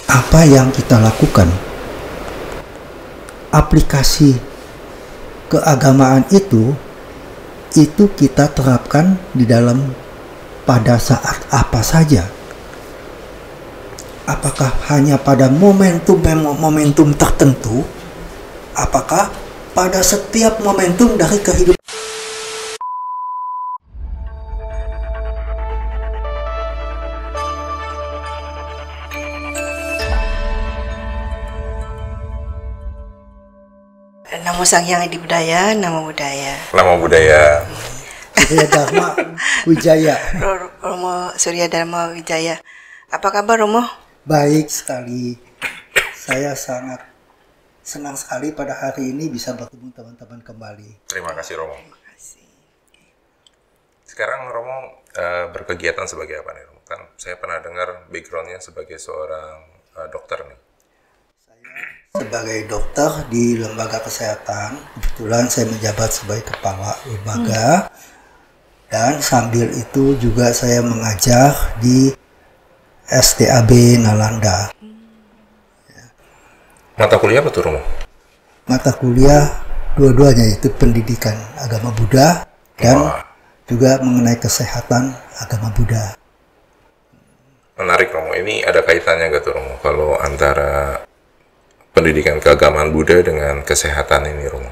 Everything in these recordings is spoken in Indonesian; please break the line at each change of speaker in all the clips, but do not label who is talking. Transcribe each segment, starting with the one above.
apa yang kita lakukan, aplikasi keagamaan itu kita terapkan di dalam pada saat apa saja. Apakah hanya pada momentum tertentu? Apakah pada setiap momentum dari kehidupan?
Namo Sang Hyang Adi Budaya, Namo Budaya.
Namo Budaya.
Surya Dharma Wijaya.
Romo Surya Dharma Wijaya. Apa kabar Romo?
Baik sekali. Saya sangat senang sekali pada hari ini bisa bertemu teman-teman kembali.
Terima kasih Romo.
Terima kasih.
Sekarang Romo berkegiatan sebagai apa nih Romo? Kan saya pernah dengar backgroundnya sebagai seorang dokter nih.
Sebagai dokter di lembaga kesehatan, kebetulan saya menjabat sebagai kepala lembaga, dan sambil itu juga saya mengajar di STAB Nalanda.
Mata kuliah apa tuh Romo?
Mata kuliah dua-duanya, yaitu pendidikan agama Buddha dan juga mengenai kesehatan agama Buddha.
Menarik Romo, ini ada kaitannya gak tuh Romo kalau antara pendidikan keagamaan Buddha dengan kesehatan ini Romo?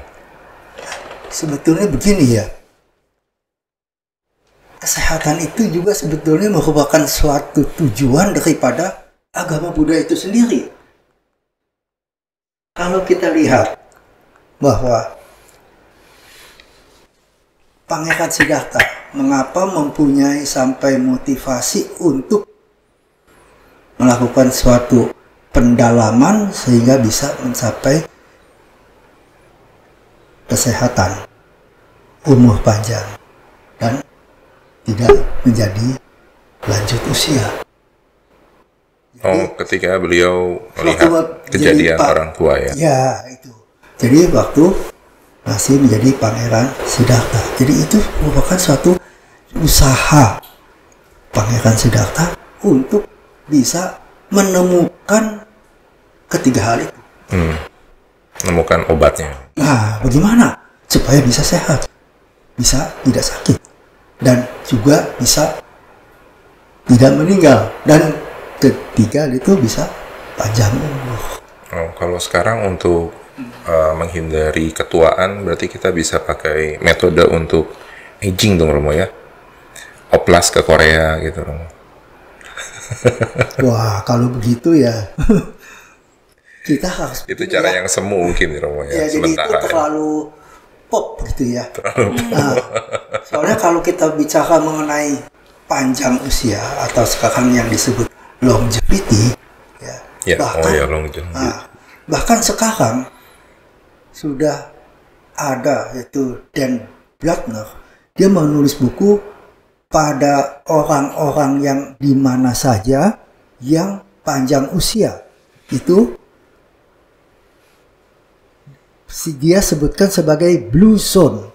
Sebetulnya begini ya, kesehatan itu juga sebetulnya merupakan suatu tujuan daripada agama Buddha itu sendiri. Kalau kita lihat bahwa Pangeran Siddhartha mengapa mempunyai sampai motivasi untuk melakukan suatu pendalaman sehingga bisa mencapai kesehatan, umur panjang, dan tidak menjadi lanjut usia.
Oh, ketika beliau melihat kejadian orang tua ya?
Ya, itu. Jadi waktu masih menjadi Pangeran Siddhartha. Jadi itu merupakan suatu usaha Pangeran Siddhartha untuk bisa menemukan ketiga hal itu.
Menemukan obatnya.
Nah, bagaimana supaya bisa sehat, bisa tidak sakit, dan juga bisa tidak meninggal, dan ketiga itu bisa panjang umur.
Oh, kalau sekarang untuk menghindari ketuaan, berarti kita bisa pakai metode untuk aging dong Romo ya? Oplas ke Korea gitu Romo.
Wah, kalau begitu ya kita harus
itu cara yang semu mungkin Romo ya, sementara
jadi itu terlalu pop gitu ya. Nah, soalnya kalau kita bicara mengenai panjang usia atau sekarang yang disebut longevity ya, bahkan sekarang sudah ada, yaitu Dan Blattner, dia menulis buku pada orang-orang yang di mana saja yang panjang usia itu dia sebutkan sebagai blue zone,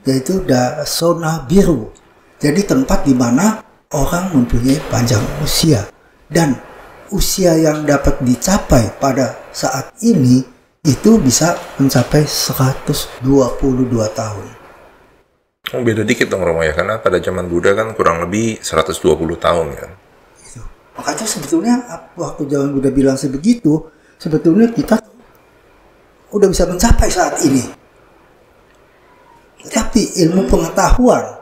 yaitu zona biru. Jadi tempat di mana orang mempunyai panjang usia, dan usia yang dapat dicapai pada saat ini itu bisa mencapai 122 tahun.
Oh, beda dikit dong Romo ya, karena pada zaman Buddha kan kurang lebih 120 tahun kan.
Itu. Makanya sebetulnya waktu zaman Buddha bilang sebegitu, sebetulnya kita udah bisa mencapai saat ini. Tapi ilmu pengetahuan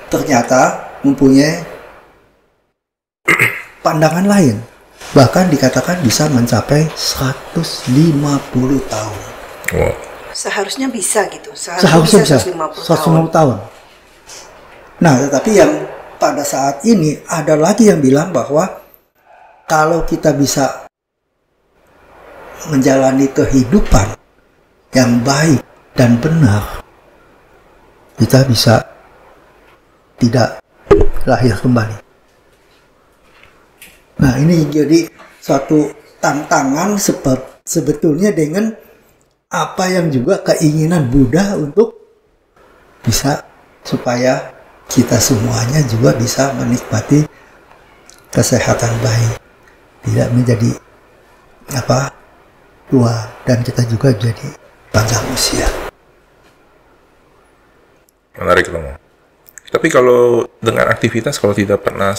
ternyata mempunyai pandangan lain. Bahkan dikatakan bisa mencapai 150 tahun.
Wow.
Seharusnya bisa gitu.
Seharusnya bisa 150 tahun. Nah, tetapi yang pada saat ini ada lagi yang bilang bahwa kalau kita bisa menjalani kehidupan yang baik dan benar, kita bisa tidak lahir kembali. Nah, ini jadi suatu tantangan sebetulnya dengan apa yang juga keinginan Buddha untuk bisa supaya kita semuanya juga bisa menikmati kesehatan baik, tidak menjadi tua, dan kita juga jadi panjang usia.
Menarik Romo. Tapi kalau dengan aktivitas, kalau tidak pernah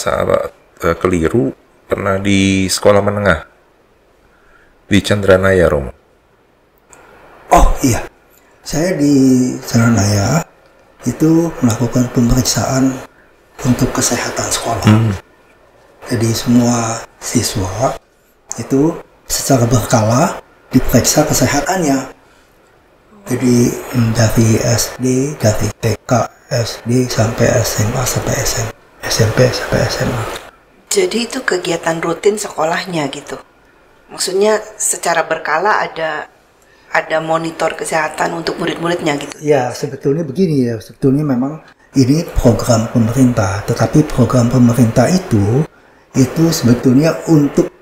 keliru, pernah di sekolah menengah di Chandranaya Romo.
Oh iya, saya di Chandranaya itu melakukan pemeriksaan untuk kesehatan sekolah. Jadi semua siswa itu secara berkala diperiksa kesehatannya. Jadi dari SD, dari TK, SD sampai SMA, sampai SMP, sampai SMA.
Jadi itu kegiatan rutin sekolahnya gitu. Maksudnya secara berkala ada monitor kesehatan untuk murid-muridnya gitu.
Ya, sebetulnya begini ya. Sebetulnya memang ini program pemerintah, tetapi program pemerintah itu sebetulnya untuk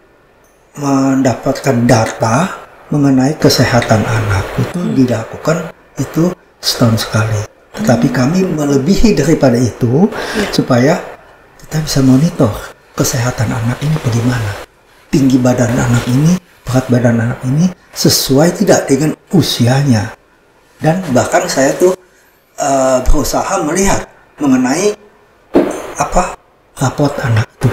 mendapatkan data mengenai kesehatan anak itu dilakukan itu setahun sekali. Tetapi kami melebihi daripada itu supaya kita bisa monitor kesehatan anak ini bagaimana. Tinggi badan anak ini, berat badan anak ini sesuai tidak dengan usianya. Dan bahkan saya tuh berusaha melihat mengenai raport anak itu.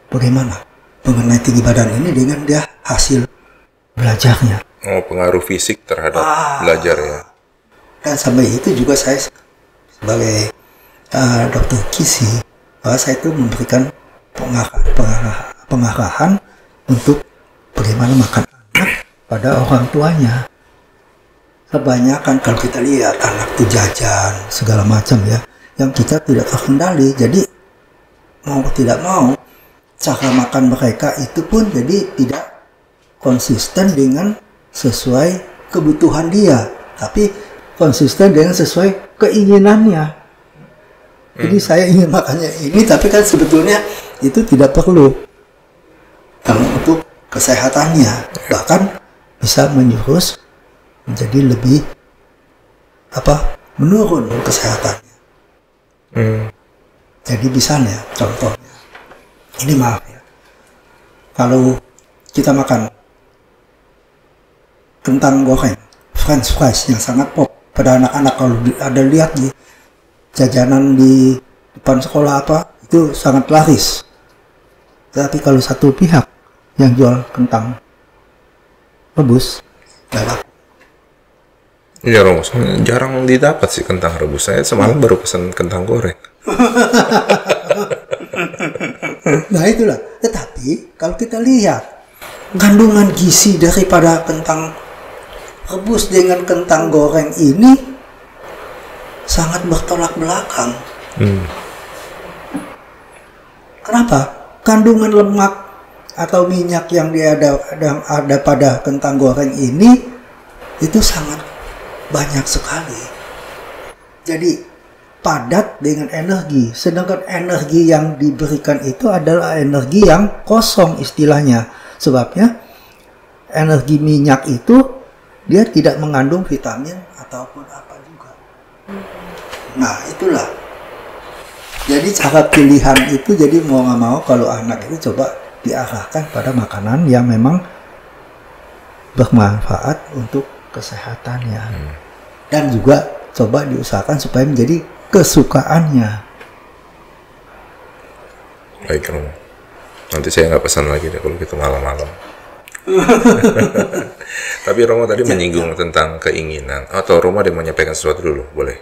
Bagaimana mengenai tinggi badan ini dengan dia hasil belajarnya.
Oh, pengaruh fisik terhadap belajar ya.
Dan sampai itu juga saya sebagai dokter gizi, bahwa saya itu memberikan pengarahan untuk bagaimana makan anak pada orang tuanya. Kebanyakan kalau kita lihat anak itu jajan segala macam ya, yang kita tidak terkendali. Jadi mau tidak mau cara makan mereka itu pun jadi tidak konsisten dengan sesuai kebutuhan dia, tapi konsisten dengan sesuai keinginannya. Jadi saya ingin makannya ini, tapi kan sebetulnya itu tidak perlu untuk kesehatannya, bahkan bisa menjurus menjadi lebih menurun kesehatannya. Jadi misalnya contohnya, ini maaf ya, kalau kita makan kentang goreng, French fries yang sangat pop pada anak-anak, kalau ada lihat di jajanan di depan sekolah itu sangat laris. Tapi kalau satu pihak yang jual kentang rebus, galak.
Iya Romo, jarang didapat sih kentang rebus. Saya semalam baru pesan kentang goreng.
Nah itulah. Tetapi kalau kita lihat kandungan gizi daripada kentang rebus dengan kentang goreng ini sangat bertolak belakang. Kenapa? Kandungan lemak atau minyak yang ada pada kentang goreng ini itu sangat banyak sekali. Jadi padat dengan energi, sedangkan energi yang diberikan itu adalah energi yang kosong istilahnya. Sebabnya energi minyak itu dia tidak mengandung vitamin ataupun apa juga. Nah itulah. Jadi cara pilihan itu jadi mau nggak mau kalau anak itu coba diarahkan pada makanan yang memang bermanfaat untuk kesehatannya. Dan juga coba diusahakan supaya menjadi kesukaannya.
Baik Romo. Nanti saya nggak pesan lagi deh kalau gitu malam-malam. Tapi Romo tadi menyinggung tentang keinginan. Atau Romo ada yang menyampaikan sesuatu dulu, boleh?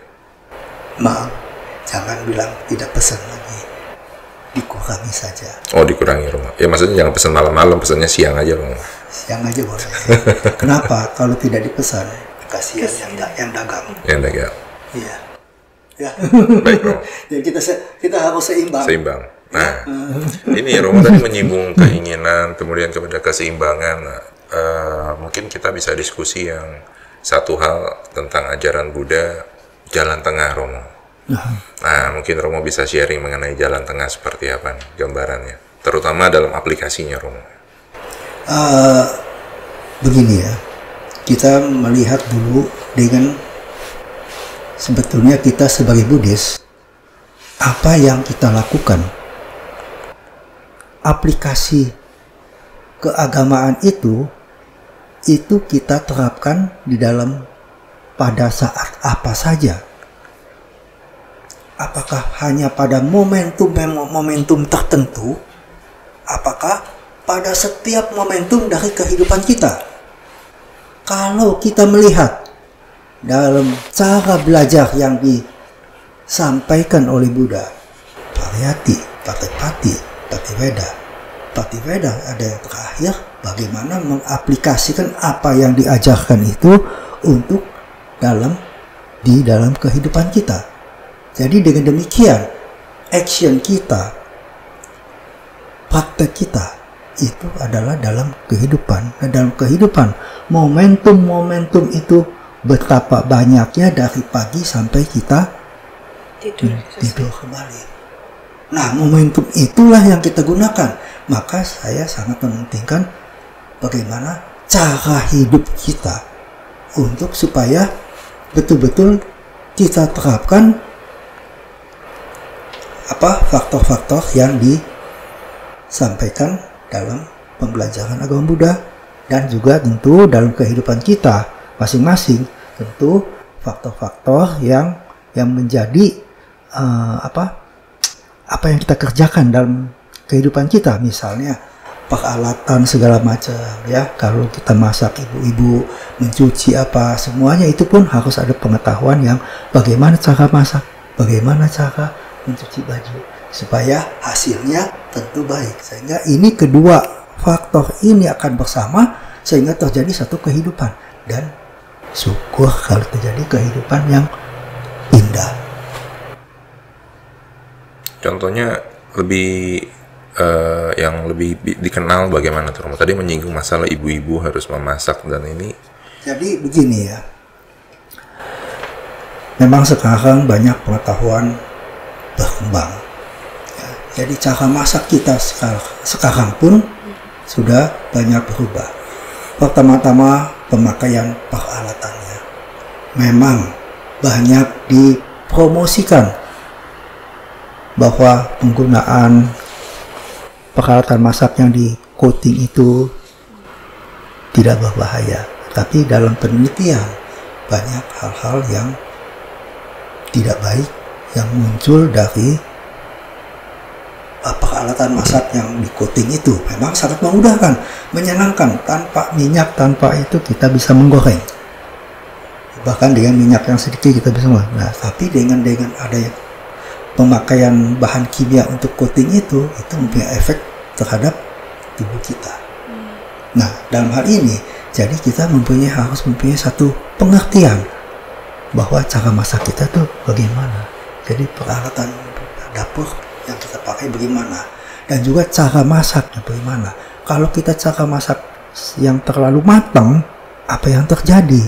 Maaf, jangan bilang tidak pesan lagi. Dikurangi saja.
Oh, dikurangi Romo. Ya maksudnya jangan pesan malam-malam, pesannya siang aja Romo.
Siang aja boleh. Kenapa? Kalau tidak dipesan, kasihan yang dagang.
Yang dagang.
Iya. Ya.
Baik Romo.
Jadi kita harus seimbang.
Seimbang. Nah, ini Romo tadi menyinggung keinginan, kemudian kepada keseimbangan. Mungkin kita bisa diskusi yang satu hal tentang ajaran Buddha, jalan tengah Romo. Nah, mungkin Romo bisa sharing mengenai jalan tengah seperti apa nih gambarannya, terutama dalam aplikasinya Romo.
Begini ya, kita melihat dulu dengan sebetulnya kita sebagai Buddhis, apa yang kita lakukan aplikasi keagamaan itu kita terapkan di dalam pada saat apa saja. Apakah hanya pada momentum tertentu? Apakah pada setiap momentum dari kehidupan kita? Kalau kita melihat dalam cara belajar yang disampaikan oleh Buddha, Pariyati, Patipati, Pativedha ada yang terakhir, bagaimana mengaplikasikan apa yang diajarkan itu untuk di dalam kehidupan kita. Jadi dengan demikian, action kita, praktek kita, itu adalah dalam kehidupan. Dan dalam kehidupan, momentum-momentum itu betapa banyaknya dari pagi sampai kita tidur kembali. Nah, momentum itulah yang kita gunakan. Maka saya sangat mementingkan bagaimana cara hidup kita untuk supaya betul-betul kita terapkan faktor-faktor yang disampaikan dalam pembelajaran agama Buddha, dan juga tentu dalam kehidupan kita masing-masing, tentu faktor-faktor yang menjadi apa yang kita kerjakan dalam kehidupan kita, misalnya peralatan segala macam ya. Kalau kita masak, ibu-ibu mencuci apa, semuanya itu pun harus ada pengetahuan yang bagaimana cara masak, bagaimana cara mencuci baju, supaya hasilnya tentu baik. Sehingga ini kedua faktor ini akan bersama sehingga terjadi satu kehidupan, dan syukur kalau terjadi kehidupan yang indah.
Contohnya yang lebih dikenal bagaimana tuh? Tadi menyinggung masalah ibu-ibu harus memasak, dan ini. Jadi
begini ya, memang sekarang banyak pengetahuan berkembang. Ya, jadi cara masak kita sekarang pun sudah banyak berubah. Pertama-tama pemakaian peralatannya memang banyak dipromosikan bahwa penggunaan peralatan masak yang di coating itu tidak berbahaya. Tapi dalam penelitian banyak hal-hal yang tidak baik yang muncul dari peralatan masak yang di coating itu. Memang sangat memudahkan, menyenangkan, tanpa minyak, tanpa itu kita bisa menggoreng. Bahkan dengan minyak yang sedikit kita bisa menggoreng. Nah, tapi dengan adanya pemakaian bahan kimia untuk coating itu mempunyai efek terhadap tubuh kita. Nah, dalam hal ini, jadi kita harus mempunyai satu pengertian bahwa cara masak kita tuh bagaimana. Jadi peralatan dapur yang kita pakai bagaimana, dan juga cara masaknya bagaimana. Kalau kita cara masak yang terlalu matang, apa yang terjadi?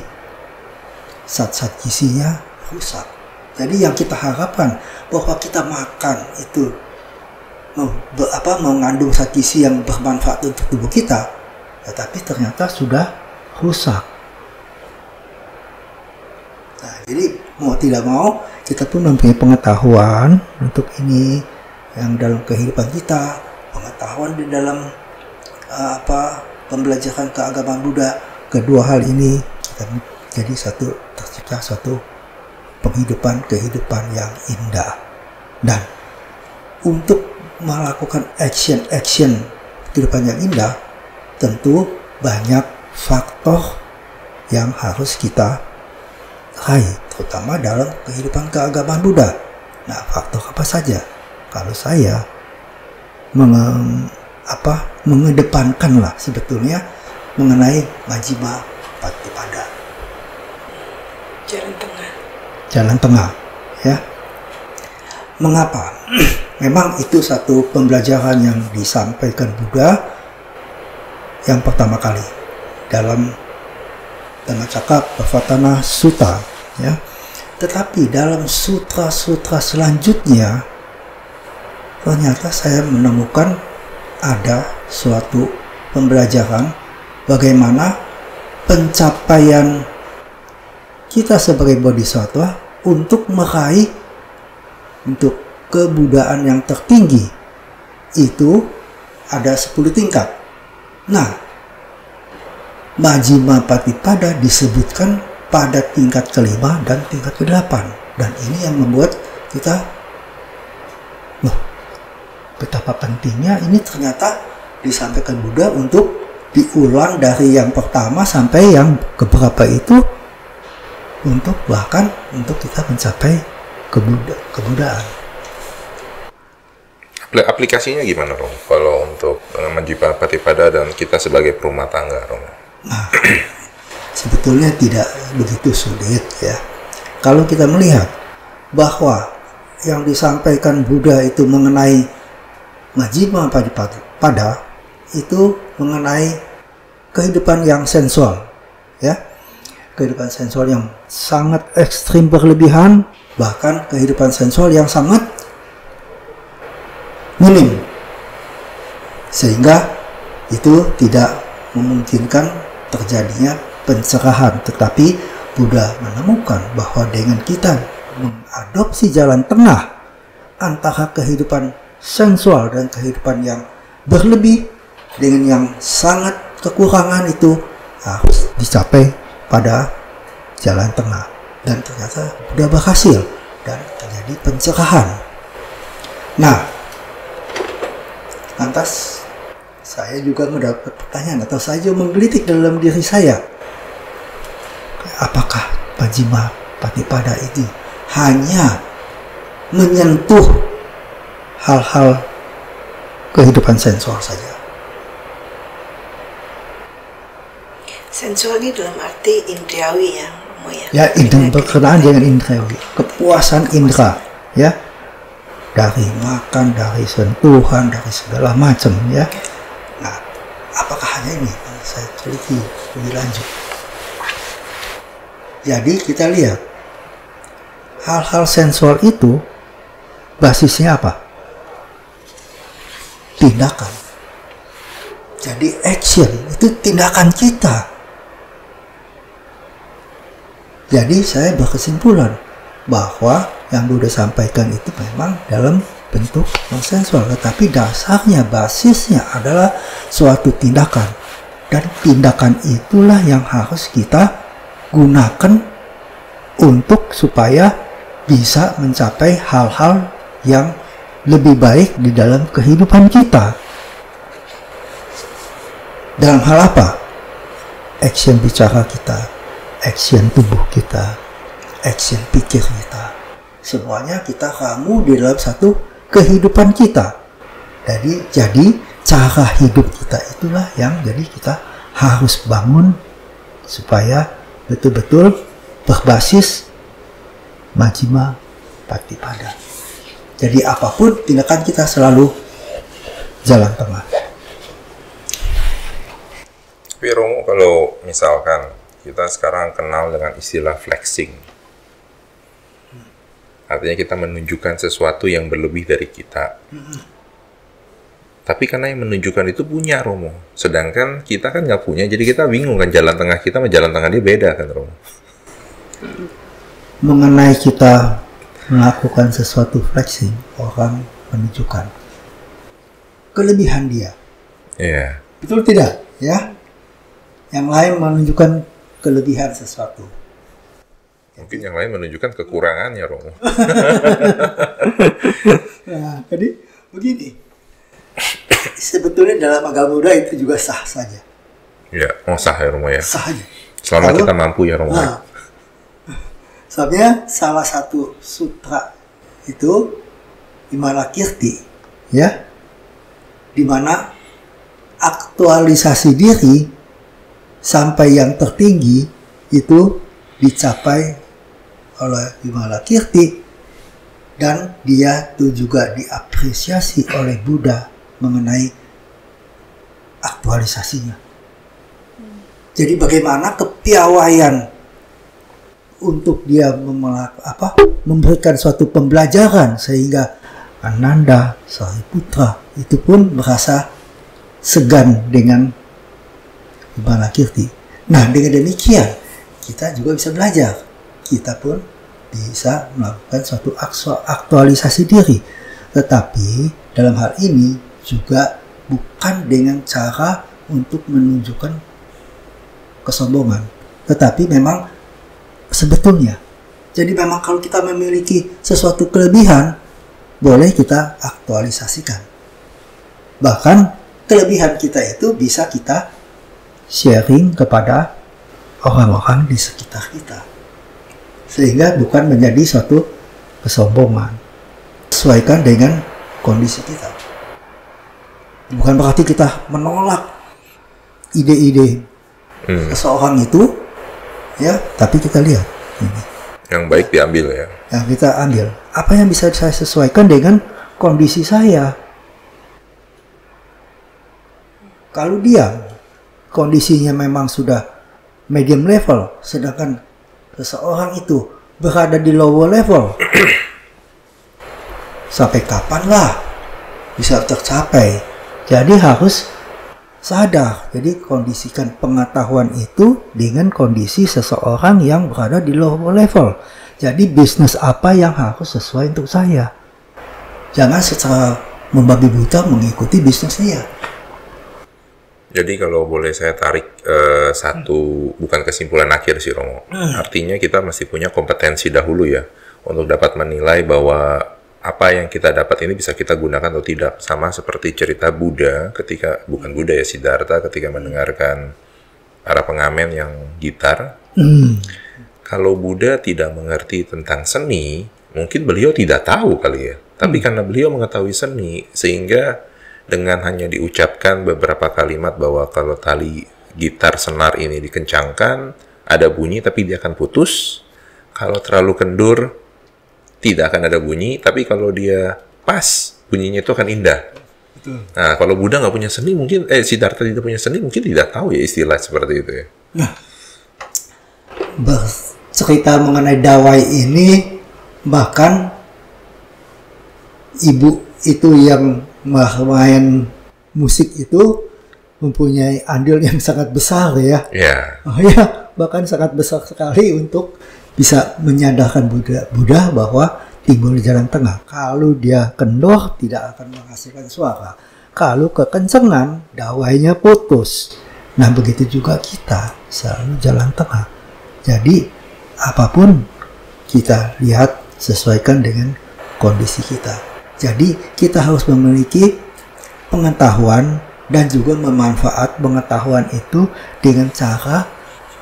Zat-zat gizinya rusak. Jadi yang kita harapkan bahwa kita makan itu mengandung zat gizi yang bermanfaat untuk tubuh kita, tetapi ternyata sudah rusak. Nah, jadi mau tidak mau kita pun mempunyai pengetahuan untuk ini yang dalam kehidupan kita, pengetahuan di dalam pembelajaran keagamaan Buddha. Kedua hal ini kita jadi tercipta satu kehidupan yang indah. Dan untuk melakukan action kehidupan yang indah, tentu banyak faktor yang harus kita raih, terutama dalam kehidupan keagamaan Buddha. Nah, faktor apa saja? Kalau saya mengedepankanlah sebetulnya mengenai Majjhima Patipada, jalan tengah ya. Mengapa? Memang itu satu pembelajaran yang disampaikan Buddha yang pertama kali dalam Dhammacakkappavattana Sutta ya. Tetapi dalam sutra-sutra selanjutnya ternyata saya menemukan ada suatu pembelajaran bagaimana pencapaian kita sebagai bodhisattva untuk meraih untuk kebudayaan yang tertinggi itu ada 10 tingkat. Nah, Majjhima Patipada disebutkan pada tingkat kelima dan tingkat ke-8. Dan ini yang membuat kita, loh, betapa pentingnya ini ternyata disampaikan Buddha untuk diulang dari yang pertama sampai yang keberapa itu, untuk bahkan untuk kita mencapai kebudaan.
Aplikasinya gimana, Romo? Kalau untuk Majjhima Patipada dan kita sebagai perumah tangga, Romo?
Nah, sebetulnya tidak begitu sulit ya. Kalau kita melihat bahwa yang disampaikan Buddha itu mengenai Majjhima Patipada itu mengenai kehidupan yang sensual, ya, kehidupan sensual yang sangat ekstrim berlebihan, bahkan kehidupan sensual yang sangat minim, sehingga itu tidak memungkinkan terjadinya pencerahan. Tetapi Buddha menemukan bahwa dengan kita mengadopsi jalan tengah antara kehidupan sensual dan kehidupan yang berlebih dengan yang sangat kekurangan, itu harus dicapai pada jalan tengah. Dan ternyata Buddha berhasil dan terjadi pencerahan. Nah, lantas saya juga mendapat pertanyaan, atau saya juga menggelitik dalam diri saya, apakah Majjhima Patipada ini hanya menyentuh hal-hal kehidupan sensual saja?
Sensual ini dalam arti indriawi ya, Romo ya.
Ya, berkenaan dengan indriawi, kepuasan indera, ya, dari makan, dari sentuhan, dari segala macam, ya. Nah, apakah hanya ini? Saya teliti lebih lanjut. Jadi kita lihat hal-hal sensual itu basisnya apa? Tindakan. Jadi action itu tindakan kita. Jadi saya berkesimpulan bahwa yang Buddha sampaikan itu memang dalam bentuk non sensual, tetapi dasarnya, basisnya adalah suatu tindakan, dan tindakan itulah yang harus kita gunakan untuk supaya bisa mencapai hal-hal yang lebih baik di dalam kehidupan kita. Dalam hal apa? Action bicara kita, action tubuh kita, action pikir kita, semuanya kita ramu di dalam satu kehidupan kita. Jadi cara hidup kita itulah yang jadi kita harus bangun supaya betul-betul berbasis Majjhima Patipada. Jadi apapun tindakan kita selalu jalan tengah.
Tapi Romo, kalau misalkan kita sekarang kenal dengan istilah flexing, artinya kita menunjukkan sesuatu yang berlebih dari kita. Tapi karena yang menunjukkan itu punya, Romo, sedangkan kita kan nggak punya, jadi kita bingung kan, jalan tengah kita sama jalan tengah dia beda kan, Romo?
Mengenai kita melakukan sesuatu flexing, orang menunjukkan kelebihan dia.
Iya.
Betul tidak? Ya. Yang lain menunjukkan kelebihan sesuatu.
Mungkin yang lain menunjukkan kekurangannya, Romo.
Nah, jadi begini. Sebetulnya dalam agama Buddha itu juga sah saja.
Ya, sah ya, Romo ya.
Sah aja.
Selama kita mampu ya, Romo.
Nah, soalnya salah satu sutra itu Vimalakirti, ya, di mana aktualisasi diri sampai yang tertinggi itu dicapai oleh Vimalakirti, dan dia itu juga diapresiasi oleh Buddha mengenai aktualisasinya. Jadi bagaimana kepiawaian untuk dia memberikan suatu pembelajaran sehingga Ananda Sariputra itu pun merasa segan dengan Vimalakirti. Nah, dengan demikian kita juga bisa belajar. Kita pun bisa melakukan suatu aktualisasi diri. Tetapi dalam hal ini juga bukan dengan cara untuk menunjukkan kesombongan, tetapi memang sebetulnya. Jadi memang kalau kita memiliki sesuatu kelebihan, boleh kita aktualisasikan. Bahkan kelebihan kita itu bisa kita sharing kepada orang-orang di sekitar kita. Sehingga bukan menjadi suatu kesombongan. Sesuaikan dengan kondisi kita. Bukan berarti kita menolak ide-ide seseorang itu, ya, tapi kita lihat ini.
Yang baik diambil ya.
Yang kita ambil. Apa yang bisa saya sesuaikan dengan kondisi saya? Kalau dia kondisinya memang sudah medium level, sedangkan seseorang itu berada di lower level, sampai kapanlah bisa tercapai? Jadi harus sadar. Jadi kondisikan pengetahuan itu dengan kondisi seseorang yang berada di lower level. Jadi bisnis apa yang harus sesuai untuk saya? Jangan secara membabi buta mengikuti bisnis dia.
Jadi kalau boleh saya tarik satu, bukan kesimpulan akhir sih Romo. Artinya kita mesti punya kompetensi dahulu ya, untuk dapat menilai bahwa apa yang kita dapat ini bisa kita gunakan atau tidak. Sama seperti cerita Buddha ketika, bukan Buddha ya, Siddhartha ketika mendengarkan para pengamen yang gitar. Kalau Buddha tidak mengerti tentang seni, mungkin beliau tidak tahu kali ya. Tapi karena beliau mengetahui seni, sehingga dengan hanya diucapkan beberapa kalimat bahwa kalau tali gitar senar ini dikencangkan, ada bunyi tapi dia akan putus. Kalau terlalu kendur, tidak akan ada bunyi, tapi kalau dia pas, bunyinya itu akan indah. Betul. Nah, kalau Buddha nggak punya seni, mungkin Siddhartha tidak punya seni, mungkin tidak tahu ya istilah seperti itu ya.
Nah, cerita mengenai dawai ini, bahkan ibu itu yang main musik itu mempunyai andil yang sangat besar ya.
Yeah.
Oh ya, bahkan sangat besar sekali untuk bisa menyadarkan Buddha bahwa timbul di jalan tengah. Kalau dia kendor, tidak akan menghasilkan suara. Kalau kekencengan, dawainya putus. Nah, begitu juga kita, selalu jalan tengah. Jadi, apapun kita lihat sesuaikan dengan kondisi kita. Jadi, kita harus memiliki pengetahuan dan juga memanfaat pengetahuan itu dengan cara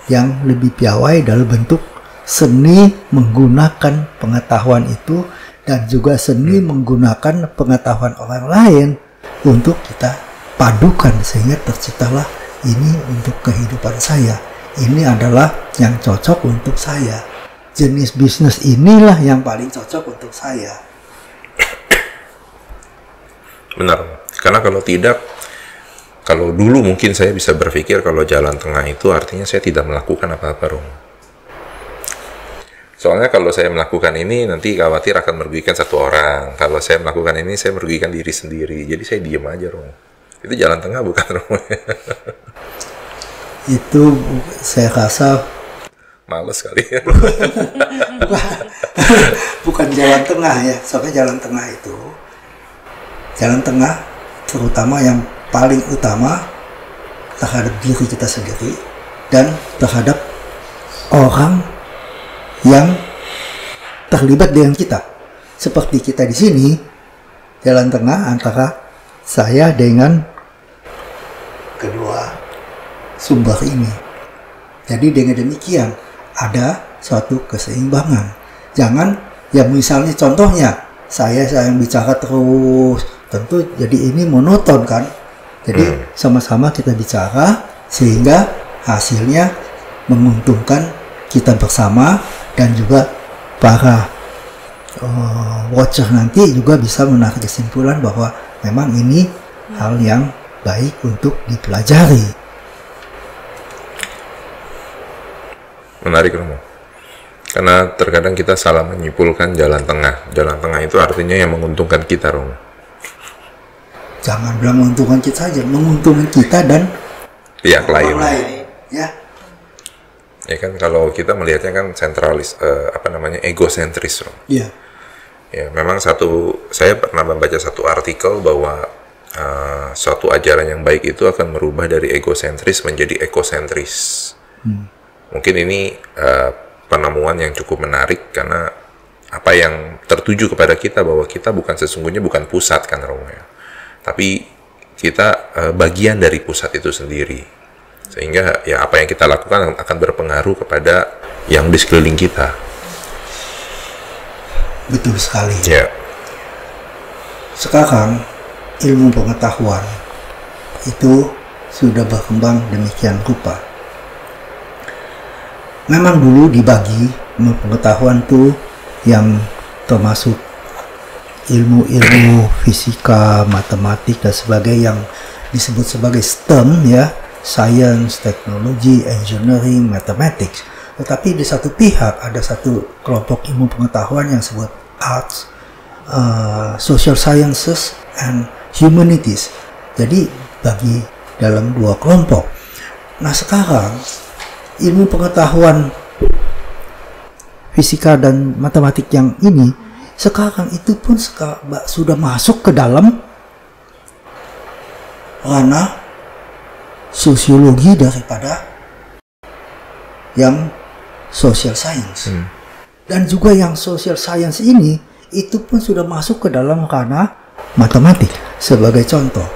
yang lebih piawai dalam bentuk seni menggunakan pengetahuan itu, dan juga seni menggunakan pengetahuan orang lain untuk kita padukan sehingga terciptalah ini untuk kehidupan saya. Ini adalah yang cocok untuk saya. Jenis bisnis inilah yang paling cocok untuk saya.
Benar. Karena kalau tidak, kalau dulu mungkin saya bisa berpikir kalau jalan tengah itu artinya saya tidak melakukan apa-apa, Rom. Soalnya kalau saya melakukan ini, nanti khawatir akan merugikan satu orang. Kalau saya melakukan ini, saya merugikan diri sendiri. Jadi saya diam aja, Rom. Itu jalan tengah bukan, Rom?
Itu saya rasa
males kali ya.
Bukan jalan tengah ya. Soalnya jalan tengah itu, jalan tengah terutama yang paling utama terhadap diri kita sendiri dan terhadap orang yang terlibat dengan kita. Seperti kita di sini, jalan tengah antara saya dengan kedua sumber ini. Jadi dengan demikian ada suatu keseimbangan. Jangan ya, misalnya contohnya saya yang bicara terus, tentu jadi ini monoton kan. Jadi sama-sama kita bicara sehingga hasilnya menguntungkan kita bersama, dan juga para watcher nanti juga bisa menarik kesimpulan bahwa memang ini hal yang baik untuk dipelajari.
Menarik, Romo. Karena terkadang kita salah menyimpulkan jalan tengah. Jalan tengah itu artinya yang menguntungkan kita, Romo.
Jangan bilang menguntungkan kita saja, menguntungkan kita dan
pihak lain.
Ya.
Ya kan, kalau kita melihatnya kan sentralis, egosentris, Romo.
Iya.
Ya, memang saya pernah membaca satu artikel bahwa suatu ajaran yang baik itu akan merubah dari egosentris menjadi ekosentris. Mungkin ini penemuan yang cukup menarik karena apa yang tertuju kepada kita bahwa kita sesungguhnya bukan pusat kan Romo ya, tapi kita bagian dari pusat itu sendiri, sehingga ya apa yang kita lakukan akan berpengaruh kepada yang di sekeliling kita.
Betul sekali.
Ya.
Sekarang ilmu pengetahuan itu sudah berkembang demikian rupa. Memang dulu dibagi ilmu pengetahuan tuh yang termasuk ilmu-ilmu fisika, matematik dan sebagainya yang disebut sebagai STEM ya, science, technology, engineering, mathematics. Tetapi di satu pihak ada satu kelompok ilmu pengetahuan yang disebut arts, social sciences, and humanities. Jadi bagi dalam dua kelompok. Nah sekarang ilmu pengetahuan fisika dan matematik yang ini sekarang itu pun sudah masuk ke dalam ranah sosiologi daripada yang social science. Dan juga yang social science ini itu pun sudah masuk ke dalam ranah matematik. Sebagai contoh,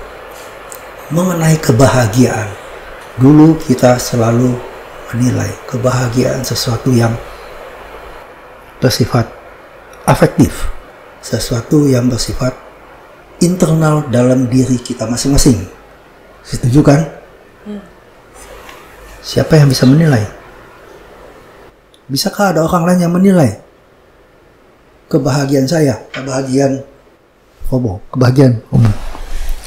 mengenai kebahagiaan. Dulu kita selalu menilai kebahagiaan sesuatu yang bersifat afektif, sesuatu yang bersifat internal dalam diri kita masing-masing. Setuju kan? Siapa yang bisa menilai? Bisakah ada orang lain yang menilai kebahagiaan saya, kebahagiaan Robo, kebahagiaan umum?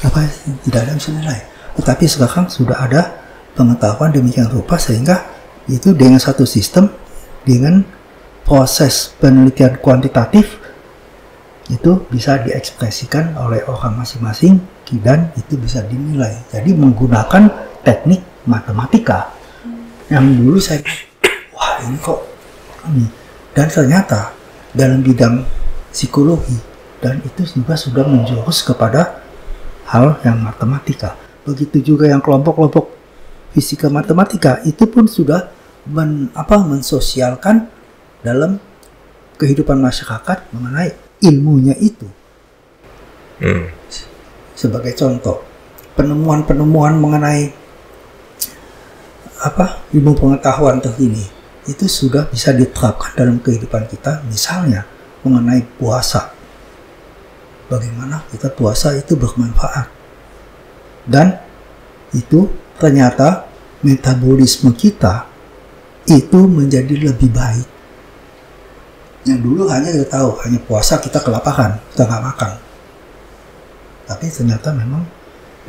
Apa? Tidak ada yang bisa menilai. Tetapi sekarang sudah ada pengetahuan demikian rupa sehingga itu dengan satu sistem, dengan proses penelitian kuantitatif itu bisa diekspresikan oleh orang masing-masing dan itu bisa dinilai. Jadi menggunakan teknik matematika. Yang dulu saya, wah ini kok ini. Dan ternyata dalam bidang psikologi dan itu juga sudah menjurus kepada hal yang matematika. Begitu juga yang kelompok-kelompok fisika matematika itu pun sudah mensosialkan dalam kehidupan masyarakat mengenai ilmunya itu. Sebagai contoh, penemuan-penemuan mengenai ilmu pengetahuan terkini itu sudah bisa diterapkan dalam kehidupan kita. Misalnya mengenai puasa, bagaimana kita puasa itu bermanfaat, dan itu ternyata metabolisme kita itu menjadi lebih baik. Yang dulu hanya kita tahu, hanya puasa kita kelaparan, kita nggak makan. Tapi ternyata memang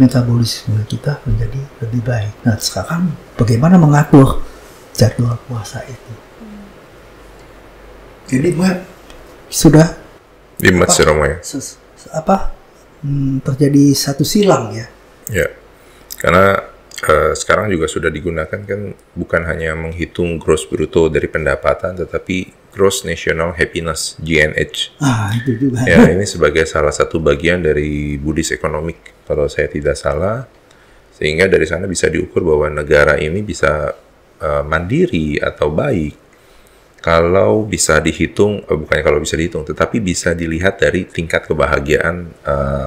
metabolisme kita menjadi lebih baik. Nah sekarang bagaimana mengatur jadwal puasa itu? Jadi sudah terjadi satu silang ya.
Ya, karena sekarang juga sudah digunakan kan bukan hanya menghitung gross bruto dari pendapatan, tetapi gross national happiness (GNH).
Itu juga.
Ya, ini sebagai salah satu bagian dari Buddhist economic kalau saya tidak salah, sehingga dari sana bisa diukur bahwa negara ini bisa mandiri atau baik kalau bisa dihitung, bukannya kalau bisa dihitung, tetapi bisa dilihat dari tingkat kebahagiaan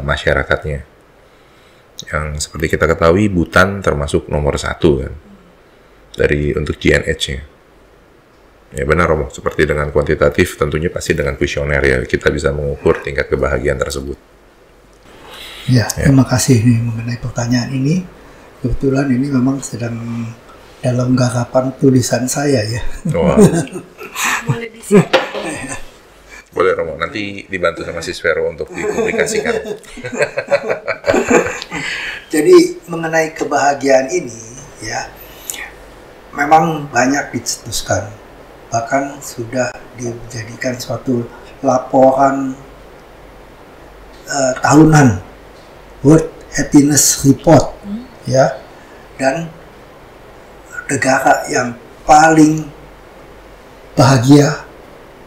masyarakatnya. Yang seperti kita ketahui Bhutan termasuk nomor 1 kan dari untuk GNH-nya. Ya benar Romo, seperti dengan kuantitatif tentunya pasti dengan kuesioner ya kita bisa mengukur tingkat kebahagiaan tersebut.
Ya. Terima kasih nih mengenai pertanyaan ini. Kebetulan ini memang sedang dalam garapan tulisan saya ya.
Wow.
Boleh disiapkan.
Boleh Romo, nanti dibantu sama Sis Vero untuk dipublikasikan.
Jadi mengenai kebahagiaan ini ya, memang banyak dicetuskan. Bahkan sudah dijadikan suatu laporan tahunan, World Happiness Report ya. Dan negara yang paling bahagia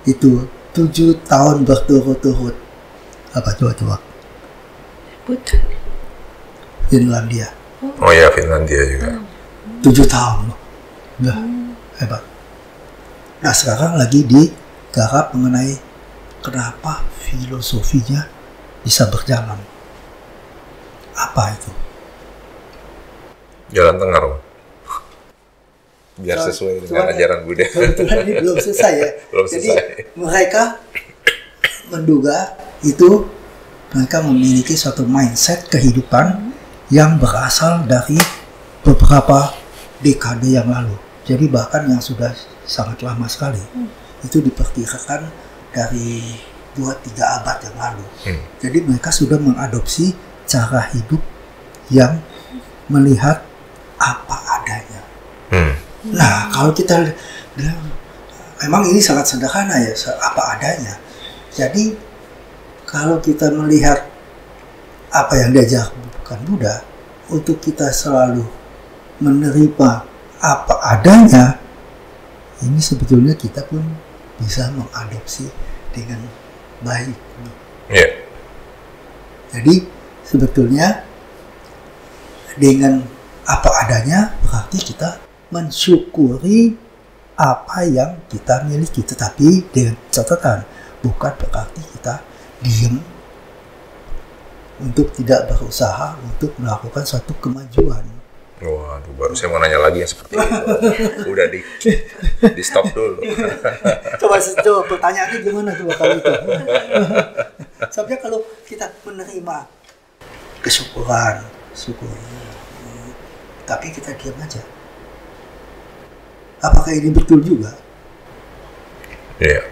itu 7 tahun berturut-turut. Apa coba?
Bhutan.
Finlandia.
Oh ya, Finlandia juga.
7 tahun loh. Udah hebat. Nah sekarang lagi digarap mengenai kenapa filosofinya bisa berjalan. Apa itu?
Jalan tengah, Romo. Biar sesuai dengan ajaran Buddha.
Kebetulan ini belum selesai ya.
Belum
Jadi
selesai.
mereka menduga itu mereka memiliki suatu mindset kehidupan yang berasal dari beberapa dekade yang lalu. Jadi bahkan yang sudah sangat lama sekali. Itu diperkirakan dari 2-3 abad yang lalu. Jadi mereka sudah mengadopsi cara hidup yang melihat apa adanya. Nah, kalau kita memang ini sangat sederhana ya, apa adanya. Jadi kalau kita melihat apa yang diajarkan Buddha, untuk kita selalu menerima apa adanya, ini sebetulnya kita pun bisa mengadopsi dengan baik.
Yeah.
Jadi sebetulnya dengan apa adanya berarti kita mensyukuri apa yang kita miliki, tetapi dengan catatan bukan berarti kita diam untuk tidak berusaha untuk melakukan suatu kemajuan.
Waduh, baru saya mau nanya lagi yang seperti itu. Udah di stop dulu.
Coba pertanyaannya gimana coba kalau itu? Soalnya kalau kita menerima kesyukuran, tapi kita diam aja. Apakah ini betul juga?
Iya. Yeah.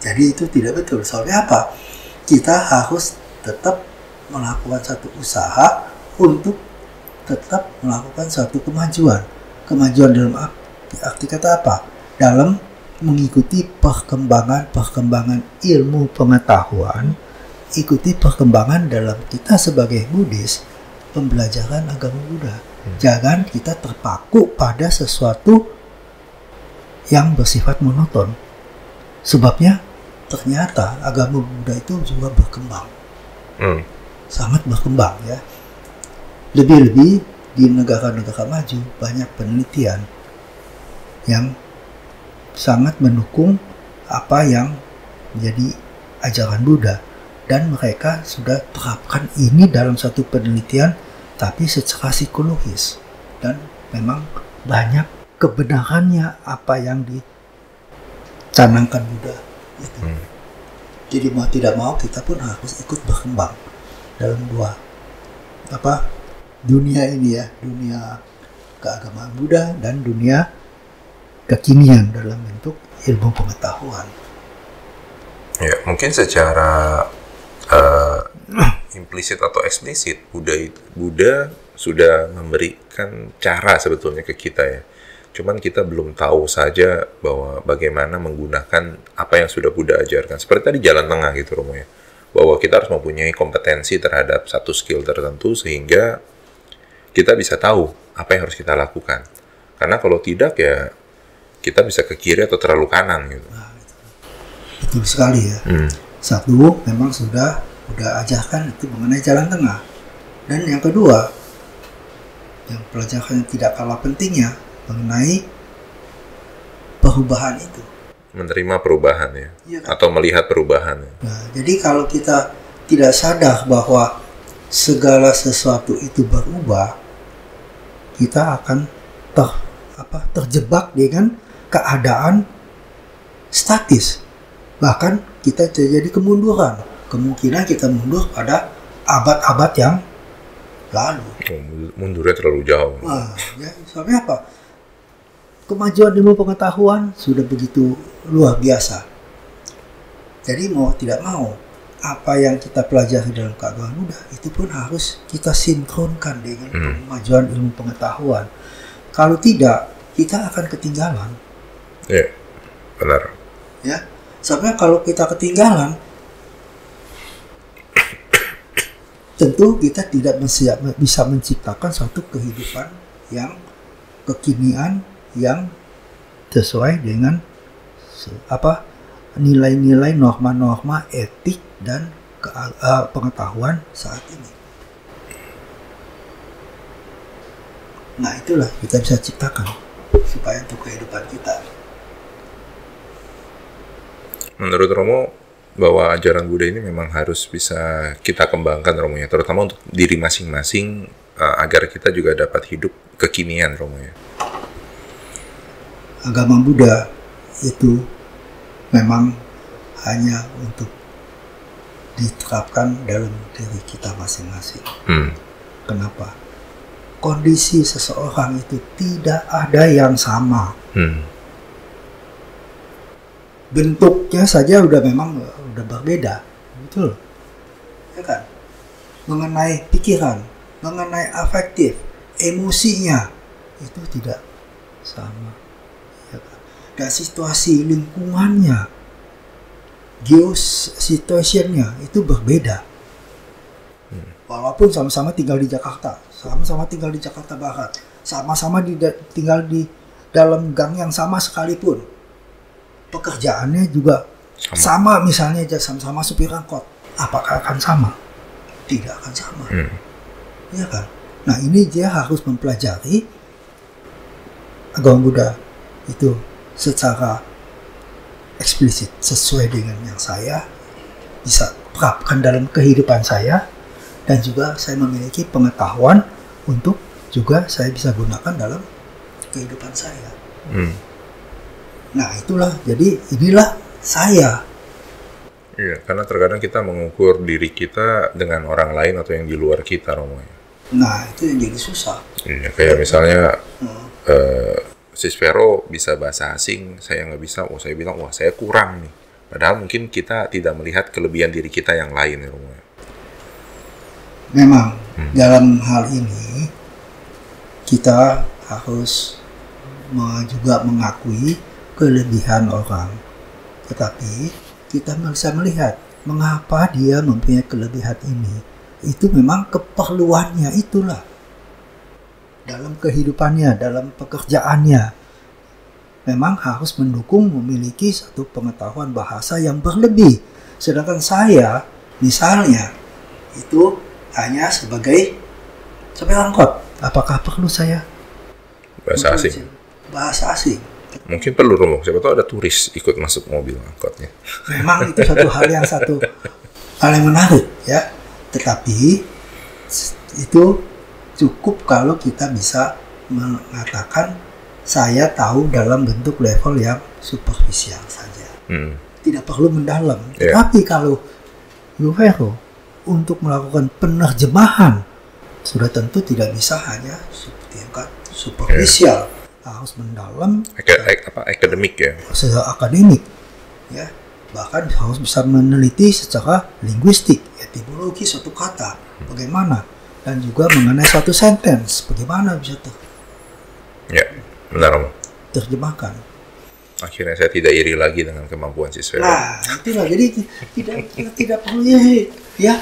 Jadi itu tidak betul. Soalnya apa? Kita harus tetap melakukan satu usaha untuk tetap melakukan suatu kemajuan. Kemajuan dalam arti kata apa? Dalam mengikuti perkembangan ilmu pengetahuan, ikuti perkembangan dalam kita sebagai Buddhis, pembelajaran agama Buddha. Jangan kita terpaku pada sesuatu yang bersifat monoton. Sebabnya ternyata agama Buddha itu juga berkembang. Sangat berkembang ya. Lebih-lebih di negara-negara maju banyak penelitian yang sangat mendukung apa yang menjadi ajaran Buddha, dan mereka sudah terapkan ini dalam satu penelitian tapi secara psikologis, dan memang banyak kebenarannya apa yang dicanangkan Buddha itu. Jadi mau tidak mau kita pun harus ikut berkembang dalam dunia ini ya, dunia keagamaan Buddha dan dunia kekinian dalam bentuk ilmu pengetahuan.
Ya, mungkin secara implisit atau eksplisit Buddha sudah memberikan cara sebetulnya ke kita ya. Cuman kita belum tahu saja bahwa bagaimana menggunakan apa yang sudah Buddha ajarkan. Seperti tadi jalan tengah gitu Romo ya. Bahwa kita harus mempunyai kompetensi terhadap satu skill tertentu sehingga kita bisa tahu apa yang harus kita lakukan. Karena kalau tidak ya kita bisa ke kiri atau terlalu kanan gitu.
Nah, betul sekali ya. Satu, memang sudah ajarkan itu mengenai jalan tengah. Dan yang kedua, yang pelajaran yang tidak kalah pentingnya mengenai perubahan itu.
Menerima perubahan ya, kan? Atau melihat perubahan ya.
Nah, jadi kalau kita tidak sadar bahwa segala sesuatu itu berubah, kita akan terjebak dengan keadaan statis. Bahkan kita terjadi kemunduran. Kemungkinan kita mundur pada abad-abad yang lalu.
Mundurnya terlalu jauh.
Nah, ya, soalnya apa? Kemajuan ilmu pengetahuan sudah begitu luar biasa. Jadi mau tidak mau, apa yang kita pelajari dalam keagamaan Buddha itu pun harus kita sinkronkan dengan kemajuan ilmu pengetahuan. Kalau tidak, kita akan ketinggalan.
Iya, benar.
Ya, soalnya kalau kita ketinggalan, tentu kita tidak bisa menciptakan suatu kehidupan yang kekinian, yang sesuai dengan nilai-nilai norma-norma etik dan pengetahuan saat ini. Nah itulah kita bisa ciptakan supaya untuk kehidupan kita.
Menurut Romo, bahwa ajaran Buddha ini memang harus bisa kita kembangkan Romo ya, terutama untuk diri masing-masing agar kita juga dapat hidup kekinian Romo ya.
Agama Buddha itu memang hanya untuk diterapkan dalam diri kita masing-masing. Kenapa? Kondisi seseorang itu tidak ada yang sama. Bentuknya saja udah memang udah berbeda, betul, ya kan? Mengenai pikiran, mengenai afektif, emosinya itu tidak sama, ya kan? Dan situasi lingkungannya, geosituationnya itu berbeda. Walaupun sama-sama tinggal di Jakarta, sama-sama tinggal di Jakarta Barat, sama-sama tinggal di dalam gang yang sama sekalipun, pekerjaannya juga sama misalnya sama-sama supir angkot, apakah akan sama? Tidak akan sama, ya kan? Nah ini dia harus mempelajari agama Buddha itu secara eksplisit sesuai dengan yang saya bisa terapkan dalam kehidupan saya, dan juga saya memiliki pengetahuan untuk juga saya bisa gunakan dalam kehidupan saya. Nah itulah, jadi inilah saya.
Iya, karena terkadang kita mengukur diri kita dengan orang lain atau yang di luar kita Romo.
Nah itu yang jadi susah.
Iya, kayak misalnya Sis Vero bisa bahasa asing, saya nggak bisa, saya bilang, wah saya kurang nih. Padahal mungkin kita tidak melihat kelebihan diri kita yang lain ya Romo.
Memang dalam hal ini kita harus juga mengakui kelebihan orang, tetapi kita bisa melihat mengapa dia mempunyai kelebihan ini. Itu memang keperluannya, itulah dalam kehidupannya, dalam pekerjaannya memang harus mendukung memiliki satu pengetahuan bahasa yang berlebih. Sedangkan saya misalnya itu hanya sebagai supir angkot, apakah perlu saya
bahasa asing?
Bahasa asing.
Mungkin perlu Romo, siapa tahu ada turis ikut masuk mobil angkotnya.
Memang itu satu hal yang menarik ya. Tetapi itu cukup kalau kita bisa mengatakan saya tahu dalam bentuk level yang superficial saja. Tidak perlu mendalam. Tapi kalau Vero untuk melakukan penerjemahan sudah tentu tidak bisa hanya tingkat superficial. Harus mendalam,
akademik ya,
secara akademik ya, bahkan harus bisa meneliti secara linguistik, etimologi suatu kata bagaimana, dan juga mengenai suatu sentence bagaimana bisa terjemahkan.
Akhirnya saya tidak iri lagi dengan kemampuan siswa.
Nah itulah, jadi tidak perlu ya.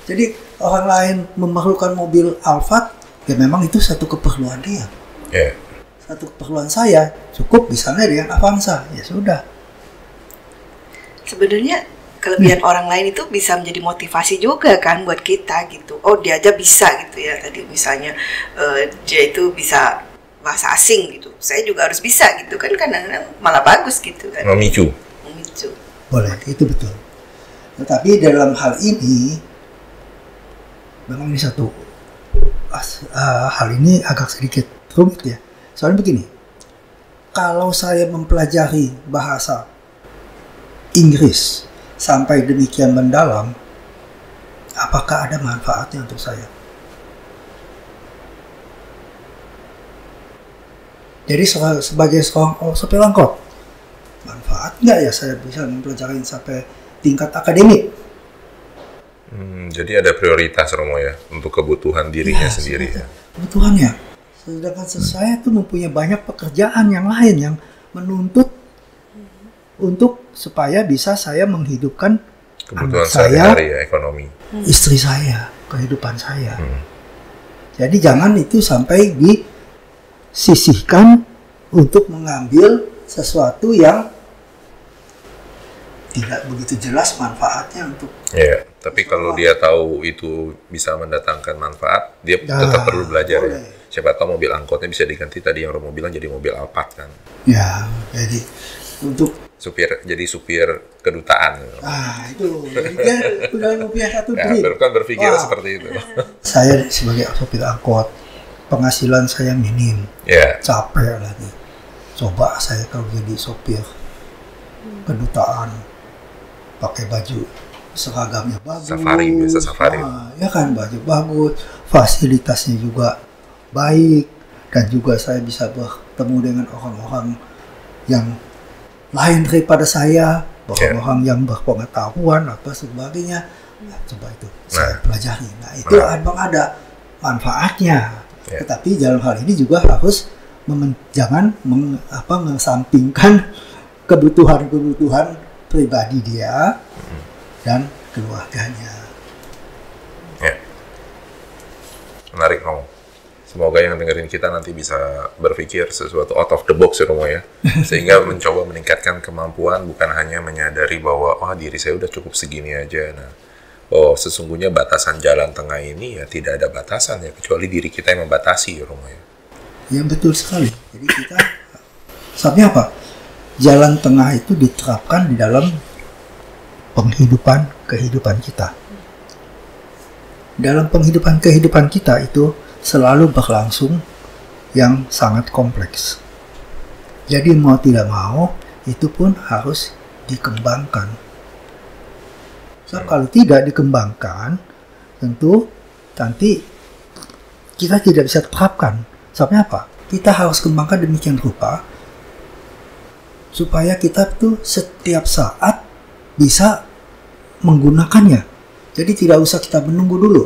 Jadi orang lain memerlukan mobil Alphard, ya memang itu satu keperluan dia. Satu keperluan saya cukup misalnya dengan Avanza, ya sudah.
Sebenarnya kelebihan orang lain itu bisa menjadi motivasi juga kan buat kita gitu. Oh dia aja bisa gitu ya, tadi misalnya dia itu bisa bahasa asing gitu, saya juga harus bisa gitu kan, kadang-kadang malah bagus gitu kan.
Memicu.
Boleh, itu betul. Tetapi dalam hal ini memang ini satu hal ini agak sedikit rumit ya. Soalnya begini, kalau saya mempelajari bahasa Inggris sampai demikian mendalam, apakah ada manfaatnya untuk saya? Jadi sebagai seorang sopir angkot, manfaat nggak ya saya bisa mempelajari sampai tingkat akademik?
Jadi ada prioritas Romo ya untuk kebutuhan dirinya sendiri ya.
Kebutuhannya. Sedangkan saya tuh mempunyai banyak pekerjaan yang lain yang menuntut untuk supaya bisa saya menghidupkan
kebutuhan
saya,
sehari-hari ya, ekonomi,
istri saya, kehidupan saya. Jadi jangan itu sampai disisihkan untuk mengambil sesuatu yang tidak begitu jelas manfaatnya untuk.
Tapi kalau dia tahu itu bisa mendatangkan manfaat, dia tetap perlu belajar.
Boleh.
Ya. siapa tahu mobil angkotnya bisa diganti tadi yang Romo bilang jadi mobil Alphard kan.
Ya, jadi untuk
Jadi supir kedutaan.
itu jadi dia udah punya satu
Ya,
dream.
kan berpikir
Wah.
seperti itu.
Saya sebagai sopir angkot, penghasilan saya minim,
Ya,
capek lagi. Coba saya kalau jadi sopir kedutaan, pakai baju seragamnya bagus,
Biasa safari.
Ya kan, baju bagus, fasilitasnya juga baik, dan juga saya bisa bertemu dengan orang-orang yang lain daripada saya, orang-orang yang berpengetahuan atau sebagainya. Nah, coba itu saya pelajari. Nah, itu memang ada manfaatnya. Tetapi dalam hal ini juga harus jangan mengesampingkan kebutuhan pribadi dia dan keluarganya.
Ya. Menarik, Romo. Semoga yang dengerin kita nanti bisa berpikir sesuatu out of the box ya, Romo ya. Sehingga mencoba meningkatkan kemampuan, bukan hanya menyadari bahwa diri saya udah cukup segini aja. Nah, sesungguhnya batasan jalan tengah ini ya tidak ada batasan ya, kecuali diri kita yang membatasi ya, Romo ya.
Ya, betul sekali. Jadi kita sebabnya apa? Jalan tengah itu diterapkan di dalam kehidupan kita. Dalam kehidupan kita itu selalu berlangsung yang sangat kompleks. Jadi mau tidak mau itu pun harus dikembangkan. So, kalau tidak dikembangkan, tentu nanti kita tidak bisa terapkan. Sebabnya apa? Kita harus kembangkan demikian rupa supaya kita tuh setiap saat bisa menggunakannya. Jadi tidak usah kita menunggu dulu.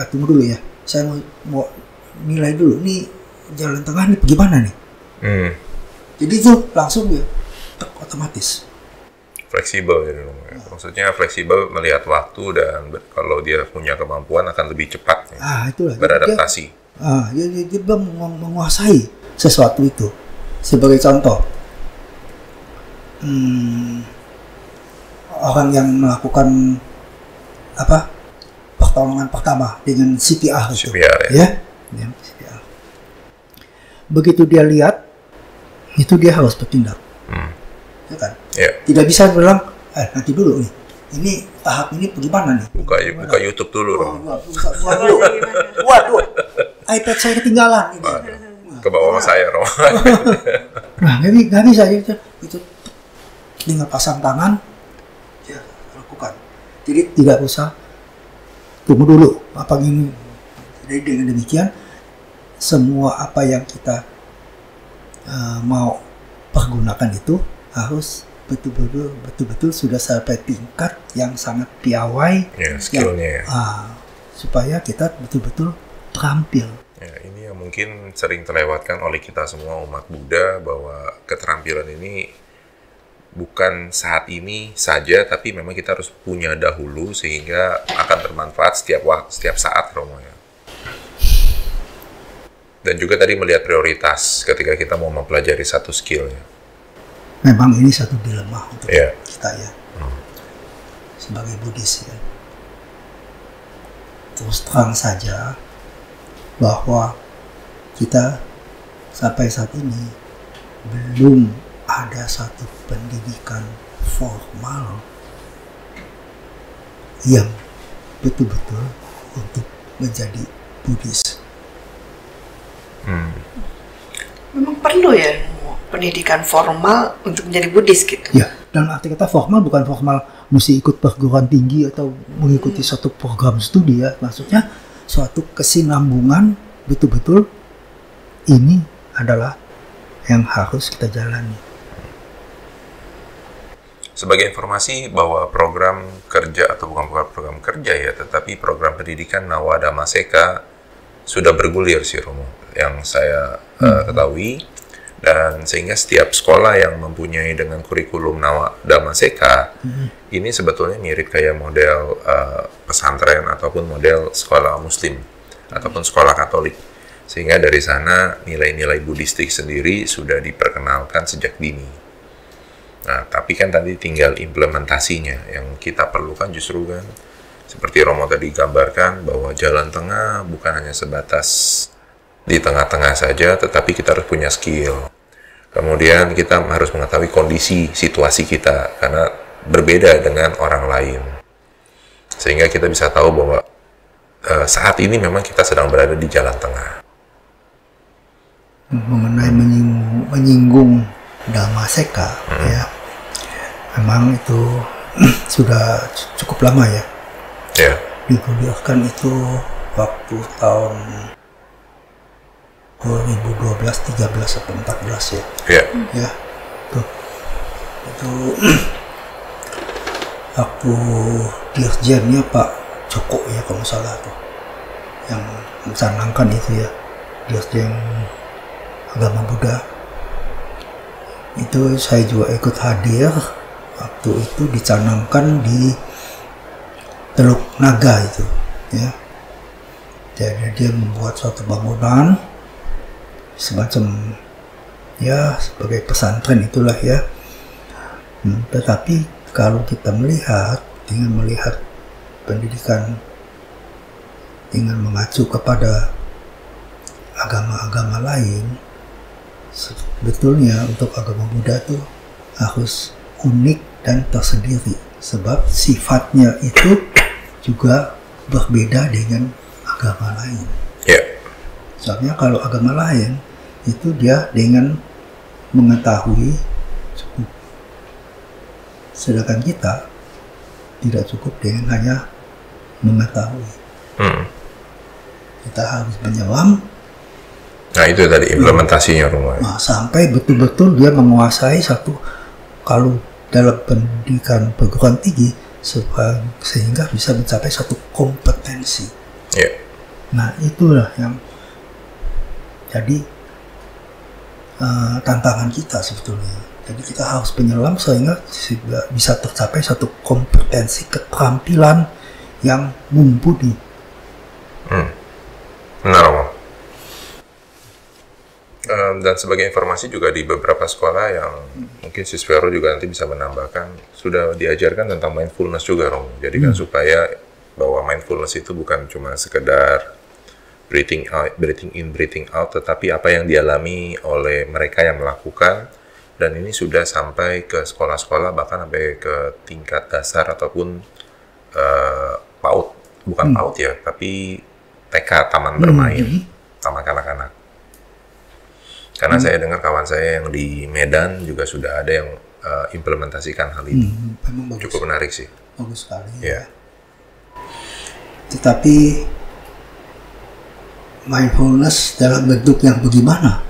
Tunggu dulu ya. Saya mau nilai dulu. Nih jalan tengah nih bagaimana nih? Jadi itu langsung ya otomatis.
Fleksibel ya, maksudnya fleksibel melihat waktu dan kalau dia punya kemampuan akan lebih cepat ya,
itulah.
beradaptasi.
Dia menguasai sesuatu itu. Sebagai contoh, orang yang melakukan pertolongan pertama dengan CPR itu, ya CPR. Begitu dia lihat, itu dia harus bertindak, ya kan? Tidak bisa bilang, nanti dulu nih, ini tahap ini bagaimana nih?
Buka YouTube dulu dong.
Waduh, iPad saya ketinggalan.
Ke bawah saya, Romo.
Nah, nggak bisa itu tinggal pasang tangan, ya lakukan. Jadi tidak usah tunggu dulu apa ini. Jadi dengan demikian semua apa yang kita mau pergunakan itu harus betul-betul sudah sampai tingkat yang sangat piawai,
skillnya
supaya kita betul-betul terampil.
Ini yang mungkin sering terlewatkan oleh kita semua umat Buddha, bahwa keterampilan ini bukan saat ini saja, tapi memang kita harus punya dahulu sehingga akan bermanfaat setiap saat, Romo ya. Dan juga tadi melihat prioritas ketika kita mau mempelajari satu skill ya.
Memang ini satu dilema untuk kita ya, sebagai Buddhis ya. Terus terang saja bahwa kita sampai saat ini belum ada satu pendidikan formal yang betul-betul untuk menjadi Buddhis.
Memang perlu ya pendidikan formal untuk menjadi Buddhis gitu.
Ya, dan arti kata formal bukan formal mesti ikut perguruan tinggi atau mengikuti suatu program studi ya. Maksudnya suatu kesinambungan betul-betul ini adalah yang harus kita jalani.
Sebagai informasi bahwa program kerja atau bukan program kerja ya, tetapi program pendidikan Nawadhamma Seka sudah bergulir sih, Romo, yang saya ketahui, dan sehingga setiap sekolah yang mempunyai dengan kurikulum Nawadhamma Seka ini sebetulnya mirip kayak model pesantren ataupun model sekolah Muslim ataupun sekolah Katolik, sehingga dari sana nilai-nilai Buddhistik sendiri sudah diperkenalkan sejak dini. Nah, tapi kan tadi tinggal implementasinya yang kita perlukan, justru kan seperti Romo tadi gambarkan bahwa jalan tengah bukan hanya sebatas di tengah-tengah saja, tetapi kita harus punya skill. Kemudian kita harus mengetahui kondisi situasi kita karena berbeda dengan orang lain, sehingga kita bisa tahu bahwa saat ini memang kita sedang berada di jalan tengah.
Mengenai menyinggung Dhammaseka, ya, memang itu sudah cukup lama ya.
Ya.
Dikuliahkan itu waktu tahun 2012, 13 atau 14 ya.
Ya.
Ya, itu waktu dirjennya Pak Joko ya kalau nggak salah tuh, yang mencanangkan itu ya, dirjen agama Buddha. Itu saya juga ikut hadir waktu itu dicanangkan di Teluk Naga itu, ya. Jadi dia membuat suatu bangunan semacam ya sebagai pesantren itulah ya. Tetapi kalau kita melihat pendidikan dengan mengacu kepada agama-agama lain, sebetulnya untuk agama Buddha tuh harus unik dan tersendiri, sebab sifatnya itu juga berbeda dengan agama lain.
Ya.
Soalnya kalau agama lain itu dia dengan mengetahui cukup, sedangkan kita tidak cukup dengan hanya mengetahui. Kita harus menyelam.
Nah itu tadi implementasinya rumah.
Nah, sampai betul-betul dia menguasai satu, kalau dalam pendidikan perguruan tinggi, sehingga bisa mencapai satu kompetensi.
Ya.
Nah itulah yang jadi tantangan kita sebetulnya. Jadi kita harus penyelam sehingga bisa tercapai satu kompetensi, keterampilan yang mumpuni.
Benar, Om. Dan sebagai informasi juga di beberapa sekolah yang mungkin Siswero juga nanti bisa menambahkan, sudah diajarkan tentang mindfulness juga, Om. Jadi kan supaya bahwa mindfulness itu bukan cuma sekedar breathing out, breathing in, breathing out, tetapi apa yang dialami oleh mereka yang melakukan, dan ini sudah sampai ke sekolah-sekolah bahkan sampai ke tingkat dasar ataupun PAUD, bukan PAUD ya, tapi TK, taman bermain, taman kanak-kanak. Karena saya dengar kawan saya yang di Medan juga sudah ada yang implementasikan hal ini. Cukup menarik sih.
Bagus sekali.
Ya.
Tetapi mindfulness dalam bentuk yang bagaimana?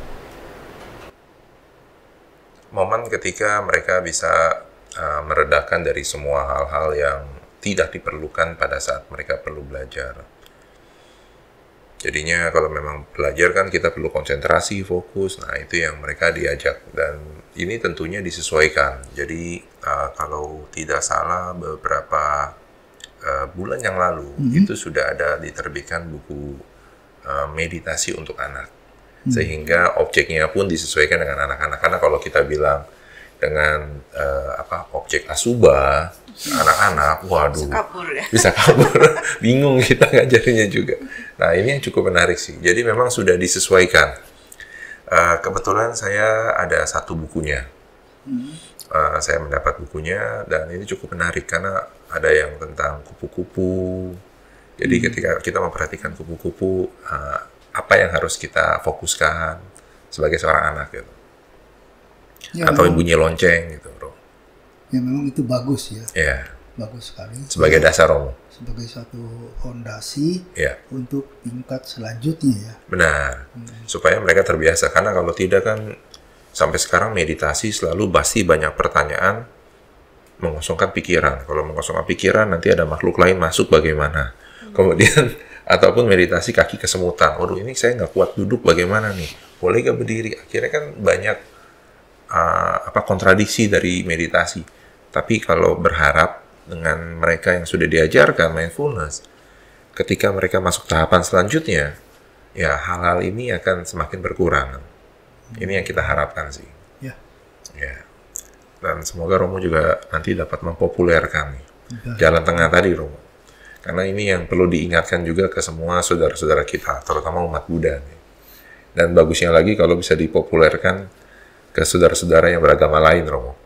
Momen ketika mereka bisa meredakan dari semua hal-hal yang tidak diperlukan pada saat mereka perlu belajar. Jadinya kalau memang belajar kan kita perlu konsentrasi, fokus. Nah itu yang mereka diajak, dan ini tentunya disesuaikan. Jadi kalau tidak salah beberapa bulan yang lalu itu sudah ada diterbitkan buku meditasi untuk anak, sehingga objeknya pun disesuaikan dengan anak-anak. Karena kalau kita bilang dengan objek asuba anak-anak, waduh, bisa kabur, bingung kita ngajarinnya juga. Nah ini yang cukup menarik sih. Jadi memang sudah disesuaikan. Kebetulan saya ada satu bukunya. Saya mendapat bukunya, dan ini cukup menarik karena ada yang tentang kupu-kupu. Jadi ketika kita memperhatikan kupu-kupu, apa yang harus kita fokuskan sebagai seorang anak gitu. Ya, atau memang, bunyi lonceng gitu, bro.
Ya memang itu bagus ya.
Iya.
Bagus sekali.
Sebagai dasar, Romo.
Sebagai satu fondasi
ya,
untuk tingkat selanjutnya ya.
Benar. Supaya mereka terbiasa, karena kalau tidak kan sampai sekarang meditasi selalu pasti banyak pertanyaan, mengosongkan pikiran. Kalau mengosongkan pikiran nanti ada makhluk lain masuk bagaimana. Kemudian ataupun meditasi kaki kesemutan. Waduh, ini saya nggak kuat duduk, bagaimana nih? Boleh nggak berdiri? Akhirnya kan banyak kontradiksi dari meditasi. Tapi kalau berharap dengan mereka yang sudah diajarkan mindfulness, ketika mereka masuk tahapan selanjutnya, ya hal-hal ini akan semakin berkurang. Ini yang kita harapkan sih.
Ya.
Ya. Dan semoga Romo juga nanti dapat mempopulerkan jalan tengah tadi, Romo. Karena ini yang perlu diingatkan juga ke semua saudara-saudara kita, terutama umat Buddha nih. Dan bagusnya lagi kalau bisa dipopulerkan ke saudara-saudara yang beragama lain, Romo.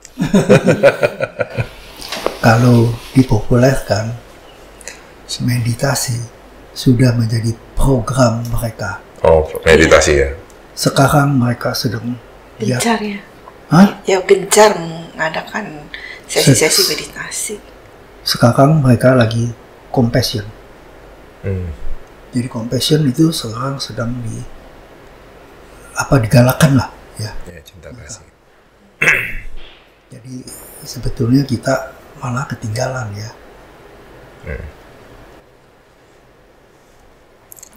Kalau dipopulerkan, meditasi sudah menjadi program mereka.
Oh, meditasi ya.
Sekarang mereka sedang
Gencar ya.
Hah?
Ya gencar mengadakan sesi-sesi meditasi.
Sekarang mereka lagi compassion.
Hmm.
Jadi compassion itu sekarang sedang digalakan lah ya.
Ya, cinta kasih.
Jadi sebetulnya kita malah ketinggalan ya.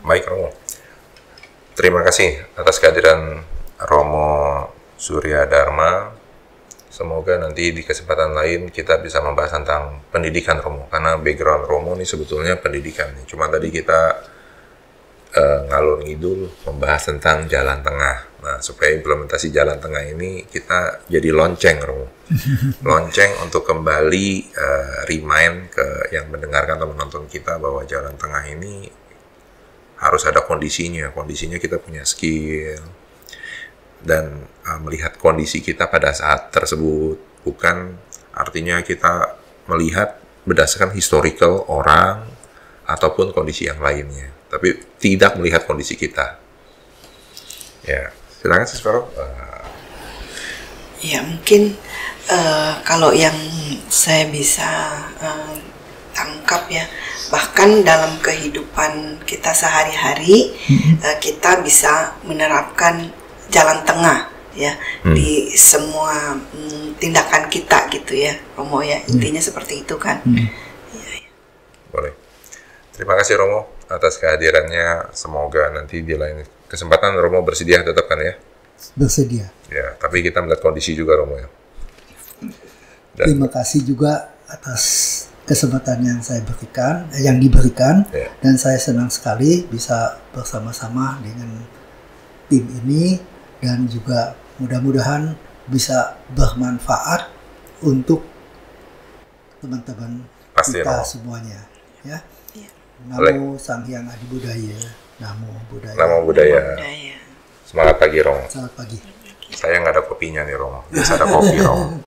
Baik, Romo. Terima kasih atas kehadiran Romo Surya Dharma. Semoga nanti di kesempatan lain kita bisa membahas tentang pendidikan, Romo. Karena background Romo ini sebetulnya pendidikan. Cuma tadi kita ngalur ngidul membahas tentang jalan tengah. Nah, supaya implementasi jalan tengah ini kita jadi lonceng, Romo. Lonceng untuk kembali remind ke yang mendengarkan atau menonton kita bahwa jalan tengah ini harus ada kondisinya. Kondisinya kita punya skill dan melihat kondisi kita pada saat tersebut. Bukan artinya kita melihat berdasarkan historical orang ataupun kondisi yang lainnya, tapi tidak melihat kondisi kita. Ya, silakan Sis Vero.
Ya mungkin kalau yang saya bisa tangkap ya, bahkan dalam kehidupan kita sehari-hari kita bisa menerapkan jalan tengah ya di semua tindakan kita gitu ya, Romo ya, intinya seperti itu kan. Ya, ya.
Boleh. Terima kasih Romo atas kehadirannya. Semoga nanti di lain kesempatan Romo bersedia tetap kan ya?
Bersedia.
Ya, tapi kita melihat kondisi juga Romo ya.
Terima kasih juga atas kesempatan yang yang diberikan
ya.
Dan saya senang sekali bisa bersama-sama dengan tim ini dan juga mudah-mudahan bisa bermanfaat untuk teman-teman
Pasti,
kita
Romo.
semuanya ya.
Ya.
Namo Sang Hyang Adi Budaya. Namo Buddhaya.
Namo Buddhaya.
Budaya.
Semangat pagi Romo.
Selamat pagi.
Saya nggak ada kopinya nih Romo. Biasa ada kopi Romo.